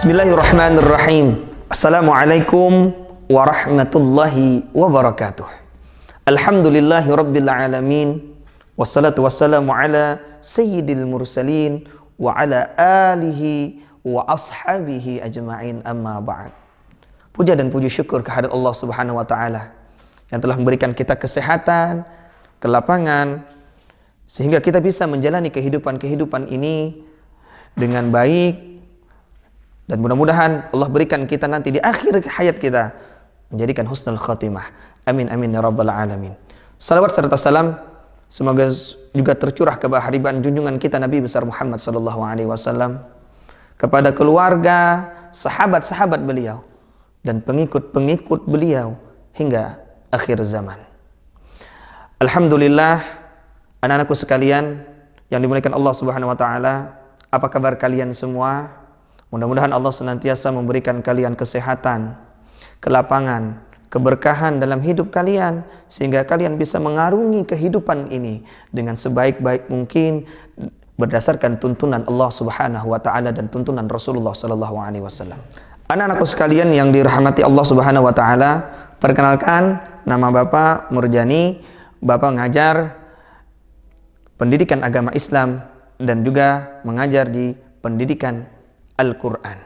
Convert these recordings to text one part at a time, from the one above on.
Bismillahirrahmanirrahim. Assalamualaikum warahmatullahi wabarakatuh. Alhamdulillahi rabbil alamin. Wassalatu wassalamu ala sayyidil mursalin wa ala alihi wa ashabihi ajma'in, amma ba'd. Puja dan puji syukur kehadirat Allah Subhanahu wa taala yang telah memberikan kita kesehatan, kelapangan, sehingga kita bisa menjalani kehidupan ini dengan baik. Dan mudah-mudahan Allah berikan kita nanti di akhir hayat kita menjadikan husnul khatimah. Amin amin ya rabbal alamin. Salawat serta salam semoga juga tercurah kebahagiaan junjungan kita Nabi besar Muhammad sallallahu alaihi wasallam kepada keluarga, sahabat-sahabat beliau dan pengikut-pengikut beliau hingga akhir zaman. Alhamdulillah, anak-anakku sekalian yang dimuliakan Allah Subhanahu wa taala, apa kabar kalian semua? Mudah-mudahan Allah senantiasa memberikan kalian kesehatan, kelapangan, keberkahan dalam hidup kalian, sehingga kalian bisa mengarungi kehidupan ini dengan sebaik-baik mungkin berdasarkan tuntunan Allah Subhanahu wa taala dan tuntunan Rasulullah sallallahu alaihi wasallam. Anak-anakku sekalian yang dirahmati Allah Subhanahu wa taala, perkenalkan, nama Bapak Murjani, Bapak mengajar pendidikan agama Islam dan juga mengajar di pendidikan Al-Quran.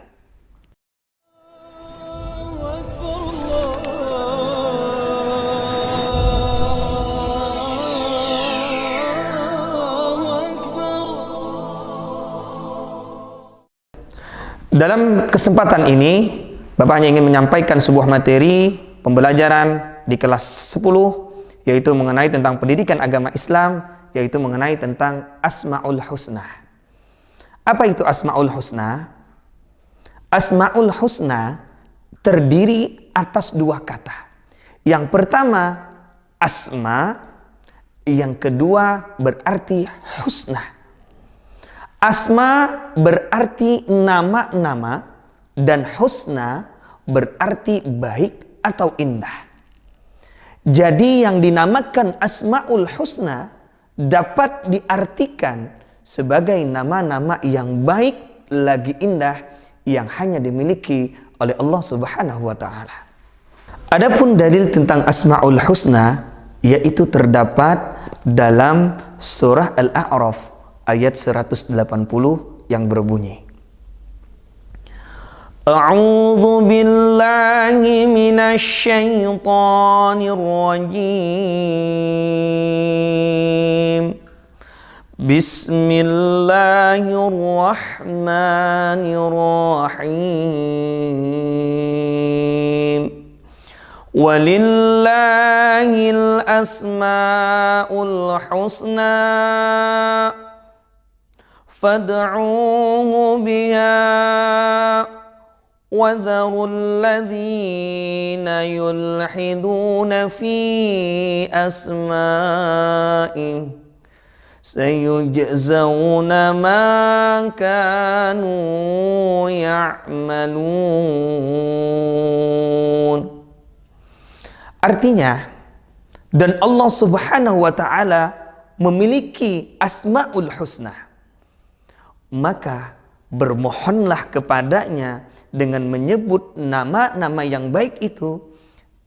Dalam kesempatan ini, Bapak hanya ingin menyampaikan sebuah materi pembelajaran di kelas 10, yaitu mengenai tentang pendidikan agama Islam, yaitu mengenai tentang Asma'ul Husna. Apa itu Asma'ul Husna? Asma'ul Husna terdiri atas dua kata. Yang pertama asma, yang kedua berarti husna. Asma berarti nama-nama dan husna berarti baik atau indah. Jadi yang dinamakan Asma'ul Husna dapat diartikan sebagai nama-nama yang baik lagi indah yang hanya dimiliki oleh Allah Subhanahu wa taala. Adapun dalil tentang Asma'ul Husna yaitu terdapat dalam surah Al-A'raf ayat 180 yang berbunyi, A'udzu billahi minasy syaithanir rajim. Bismillahirrahmanirrahim. Walillahil asmaul husna fad'uuhu biha wa dharul ladzina yulhiduna fi asma'ihi sayujzawna ma kanu ya'malun. Artinya, dan Allah Subhanahu wa taala memiliki Asma'ul Husna, maka bermohonlah kepadanya dengan menyebut nama-nama yang baik itu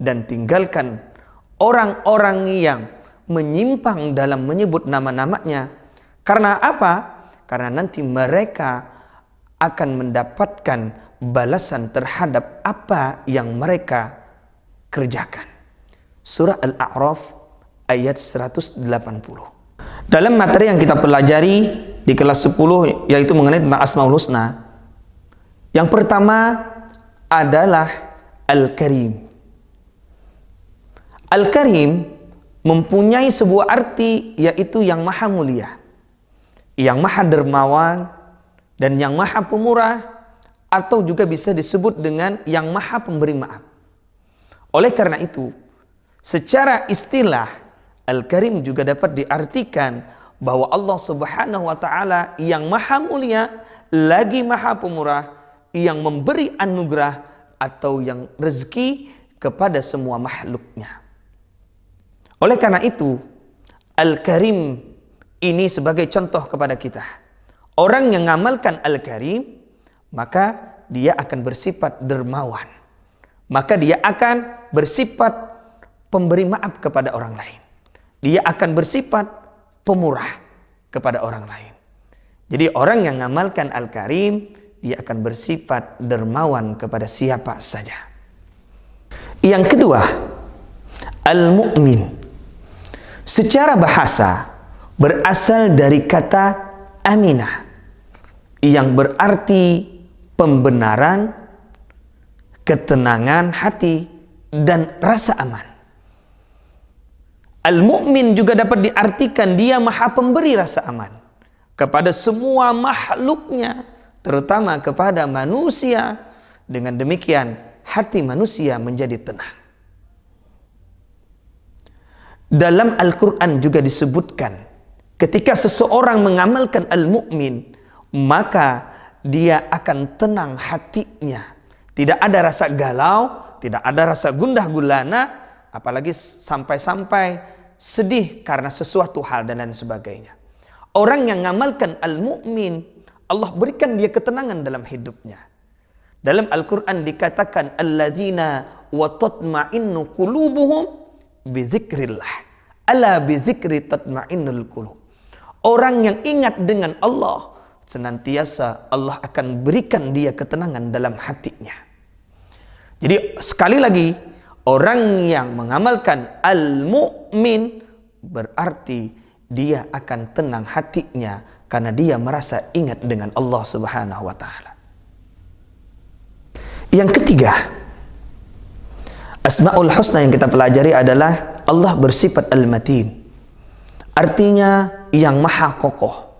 dan tinggalkan orang-orang yang menyimpang dalam menyebut nama-namanya. Karena apa? Karena nanti mereka akan mendapatkan balasan terhadap apa yang mereka kerjakan. Surah Al-A'raf ayat 180. Dalam materi yang kita pelajari di kelas 10 yaitu mengenai tentang Asmaul Husna, yang pertama adalah Al-Karim. Al-Karim mempunyai sebuah arti yaitu yang maha mulia, yang maha dermawan, dan yang maha pemurah, atau juga bisa disebut dengan yang maha pemberi maaf. Oleh karena itu, secara istilah Al-Karim juga dapat diartikan bahwa Allah Subhanahu wa taala yang maha mulia lagi maha pemurah, yang memberi anugerah atau yang rezeki kepada semua makhluknya. Oleh karena itu, Al-Karim ini sebagai contoh kepada kita. Orang yang mengamalkan Al-Karim, maka dia akan bersifat dermawan. Maka dia akan bersifat pemberi maaf kepada orang lain. Dia akan bersifat pemurah kepada orang lain. Jadi orang yang mengamalkan Al-Karim, dia akan bersifat dermawan kepada siapa saja. Yang kedua, Al-Mu'min. Secara bahasa berasal dari kata aminah, yang berarti pembenaran, ketenangan hati, dan rasa aman. Al-Mu'min juga dapat diartikan dia maha pemberi rasa aman kepada semua makhluknya, terutama kepada manusia. Dengan demikian hati manusia menjadi tenang. Dalam Al-Quran juga disebutkan, ketika seseorang mengamalkan Al-Mu'min, maka dia akan tenang hatinya. Tidak ada rasa galau, tidak ada rasa gundah gulana, apalagi sampai-sampai sedih karena sesuatu hal dan lain sebagainya. Orang yang mengamalkan Al-Mu'min, Allah berikan dia ketenangan dalam hidupnya. Dalam Al-Quran dikatakan, alladzina wa tatma'innu qulubuhum bizikrillah, ala bizikri tatma'innul qulub. Orang yang ingat dengan Allah, senantiasa Allah akan berikan dia ketenangan dalam hatinya. Jadi sekali lagi, orang yang mengamalkan Al-Mu'min berarti dia akan tenang hatinya karena dia merasa ingat dengan Allah Subhanahu wa taala. Yang ketiga, Asmaul Husna yang kita pelajari adalah Allah bersifat Al-Matin. Artinya yang maha kokoh.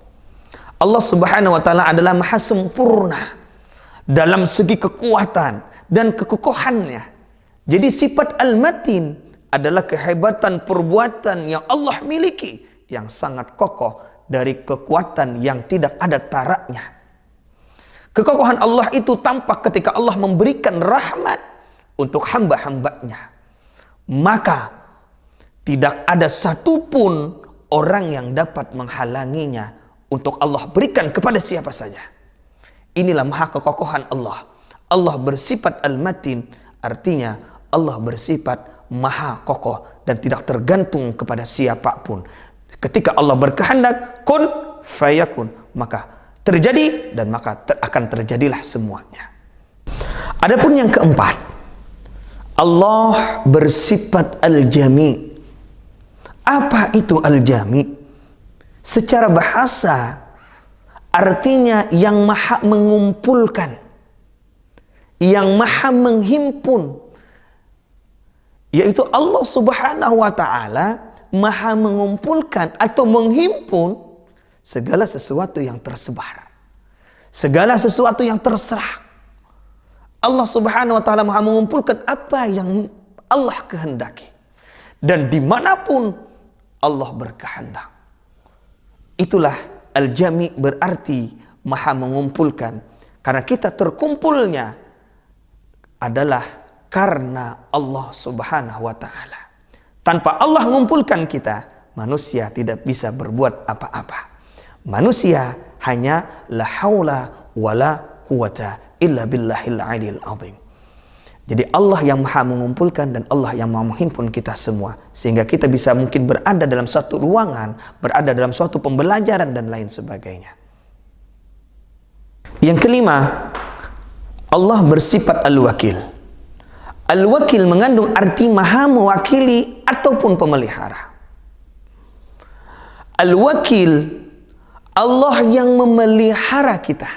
Allah Subhanahu wa taala adalah maha sempurna dalam segi kekuatan dan kekokohannya. Jadi sifat Al-Matin adalah kehebatan perbuatan yang Allah miliki, yang sangat kokoh dari kekuatan yang tidak ada taraknya. Kekokohan Allah itu tampak ketika Allah memberikan rahmat untuk hamba-hambanya. Maka tidak ada satupun orang yang dapat menghalanginya untuk Allah berikan kepada siapa saja. Inilah maha kekokohan Allah. Allah bersifat Al-Matin, artinya Allah bersifat maha kokoh dan tidak tergantung kepada siapapun. Ketika Allah berkehendak, kun fayakun, maka terjadi dan maka akan terjadilah semuanya. Adapun yang keempat, Allah bersifat Al-Jami. Apa itu Al-Jami? Secara bahasa artinya yang maha mengumpulkan, yang maha menghimpun, yaitu Allah Subhanahu wa taala maha mengumpulkan atau menghimpun segala sesuatu yang tersebar, segala sesuatu yang terserah. Allah Subhanahu wa taala maha mengumpulkan apa yang Allah kehendaki dan dimanapun Allah berkehendak. Itulah Al-Jami, berarti maha mengumpulkan, karena kita terkumpulnya adalah karena Allah Subhanahu wa taala. Tanpa Allah mengumpulkan kita, manusia tidak bisa berbuat apa-apa. Manusia hanya la haula wala quwata illa billahil aliyil azim. Jadi Allah yang maha mengumpulkan dan Allah yang maha menghimpun kita semua, sehingga kita bisa mungkin berada dalam satu ruangan, berada dalam suatu pembelajaran dan lain sebagainya. Yang kelima, Allah bersifat Al-Wakil. Al-Wakil mengandung arti maha mewakili ataupun pemelihara. Al-Wakil, Allah yang memelihara kita,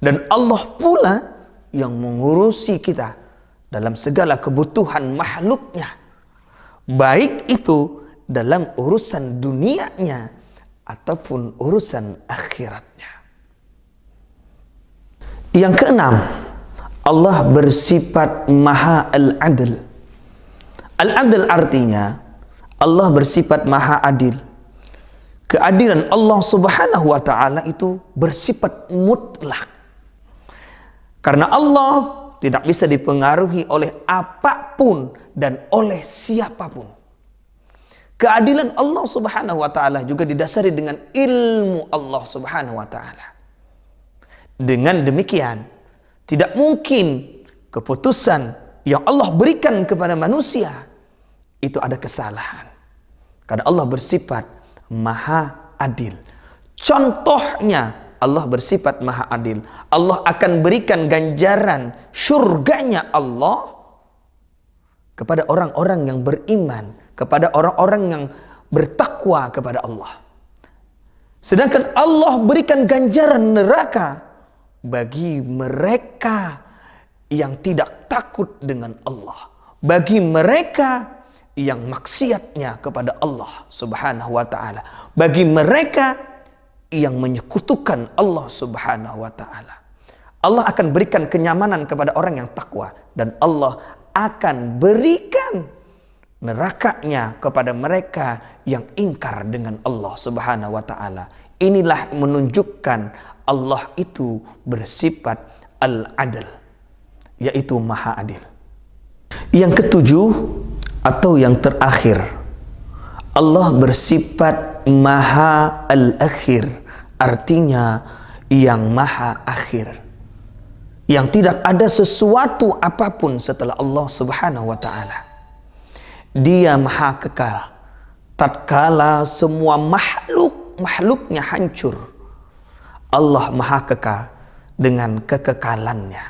dan Allah pula yang mengurusi kita dalam segala kebutuhan makhluknya, baik itu dalam urusan dunianya ataupun urusan akhiratnya. Yang keenam, Allah bersifat maha al-adl. Al-adl artinya Allah bersifat maha adil. Keadilan Allah Subhanahu wa taala itu bersifat mutlak. Karena Allah tidak bisa dipengaruhi oleh apapun dan oleh siapapun. Keadilan Allah Subhanahu wa taala juga didasari dengan ilmu Allah Subhanahu wa taala. Dengan demikian, Tidak mungkin keputusan yang Allah berikan kepada manusia itu ada kesalahan. Karena Allah bersifat maha adil. Contohnya, Allah bersifat maha adil. Allah akan berikan ganjaran surganya Allah kepada orang-orang yang beriman, kepada orang-orang yang bertakwa kepada Allah. Sedangkan Allah berikan ganjaran neraka bagi mereka yang tidak takut dengan Allah, bagi mereka yang maksiatnya kepada Allah Subhanahu wa ta'ala, bagi mereka yang menyekutukan Allah Subhanahu wa ta'ala. Allah akan berikan kenyamanan kepada orang yang takwa, dan Allah akan berikan nerakanya kepada mereka yang ingkar dengan Allah Subhanahu wa ta'ala. Inilah menunjukkan Allah itu bersifat al-adl, yaitu maha adil. Yang ketujuh atau yang terakhir, Allah bersifat maha al-akhir, artinya yang maha akhir, yang tidak ada sesuatu apapun setelah Allah Subhanahu wa ta'ala. Dia maha kekal. Tatkala semua makhluknya hancur, Allah maha kekal dengan kekekalannya.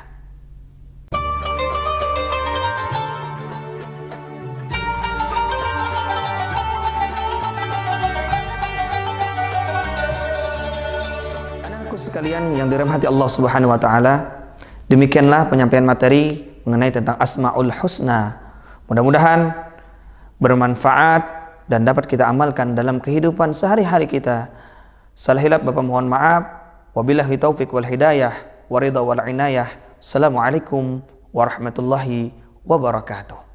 Anakku sekalian yang dirahmati Allah Subhanahu wa ta'ala, demikianlah penyampaian materi mengenai tentang Asmaul Husna. Mudah-mudahan bermanfaat dan dapat kita amalkan dalam kehidupan sehari-hari kita. Salah hilap Bapak mohon maaf. Wabillahi taufiq wal hidayah wa ridha wal inayah. Assalamualaikum warahmatullahi wabarakatuh.